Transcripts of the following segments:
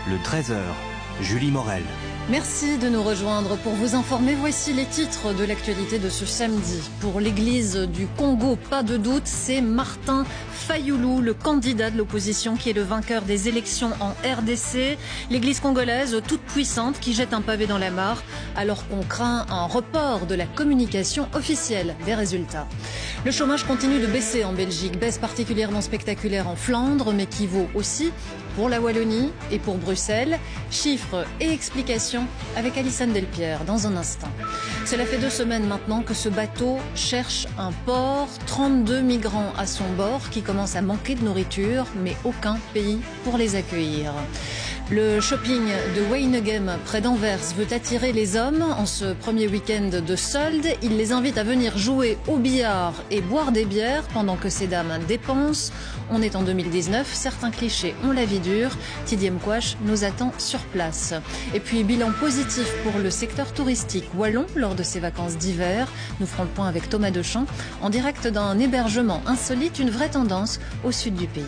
le 13h, Julie Morel. Merci de nous rejoindre pour vous informer. Voici les titres de l'actualité de ce samedi. Pour l'Église du Congo, pas de doute, c'est Martin Fayulu, le candidat de l'opposition qui est le vainqueur des élections en RDC. L'Église congolaise toute puissante qui jette un pavé dans la mare alors qu'on craint un report de la communication officielle des résultats. Le chômage continue de baisser en Belgique, baisse particulièrement spectaculaire en Flandre, mais qui vaut aussi pour la Wallonie et pour Bruxelles. Chiffres et explications avec Alissane Delpierre dans un instant. Cela fait 2 semaines maintenant que ce bateau cherche un port. 32 migrants à son bord qui commencent à manquer de nourriture, mais aucun pays pour les accueillir. Le shopping de Weinegem près d'Anvers veut attirer les hommes en ce premier week-end de solde. Il les invite à venir jouer au billard et boire des bières pendant que ces dames dépensent. On est en 2019, certains clichés ont la vie dure. Tidier Mkwash nous attend sur place. Et puis bilan positif pour le secteur touristique wallon lors de ses vacances d'hiver. Nous ferons le point avec Thomas Dechamps en direct d'un hébergement insolite, une vraie tendance au sud du pays.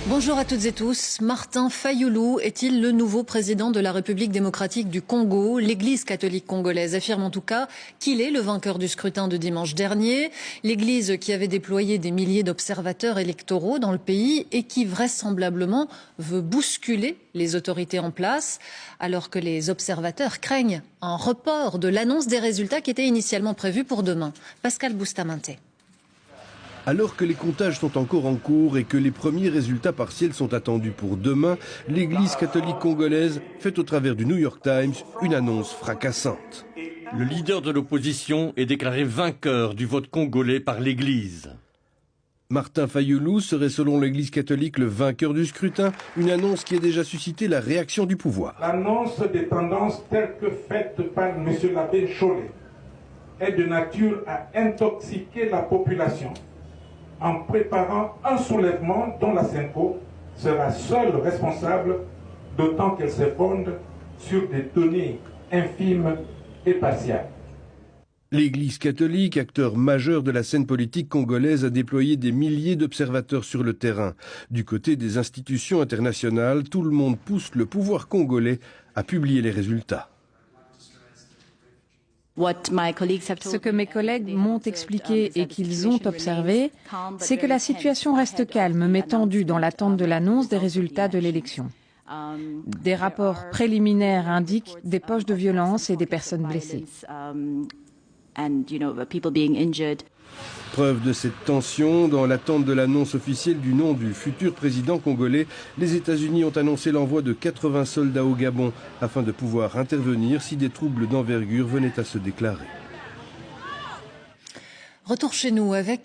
Bonjour à toutes et tous. Martin Fayulu est-il le nouveau président de la République démocratique du Congo? L'Église catholique congolaise affirme en tout cas qu'il est le vainqueur du scrutin de dimanche dernier. L'Église qui avait déployé des milliers d'observateurs électoraux dans le pays et qui vraisemblablement veut bousculer les autorités en place, alors que les observateurs craignent un report de l'annonce des résultats qui était initialement prévu pour demain. Pascal Bustamante. Alors que les comptages sont encore en cours et que les premiers résultats partiels sont attendus pour demain, l'Église catholique congolaise fait au travers du New York Times une annonce fracassante. Le leader de l'opposition est déclaré vainqueur du vote congolais par l'Église. Martin Fayulu serait selon l'Église catholique le vainqueur du scrutin, une annonce qui a déjà suscité la réaction du pouvoir. L'annonce des tendances telles que faite par M. l'abbé Cholet est de nature à intoxiquer la population en préparant un soulèvement dont la SENCO sera seule responsable, d'autant qu'elle se fonde sur des données infimes et partiales. L'Église catholique, acteur majeur de la scène politique congolaise, a déployé des milliers d'observateurs sur le terrain. Du côté des institutions internationales, tout le monde pousse le pouvoir congolais à publier les résultats. Ce que mes collègues m'ont expliqué et qu'ils ont observé, c'est que la situation reste calme mais tendue dans l'attente de l'annonce des résultats de l'élection. Des rapports préliminaires indiquent des poches de violence et des personnes blessées. Preuve de cette tension, dans l'attente de l'annonce officielle du nom du futur président congolais, les États-Unis ont annoncé l'envoi de 80 soldats au Gabon afin de pouvoir intervenir si des troubles d'envergure venaient à se déclarer. Retour chez nous avec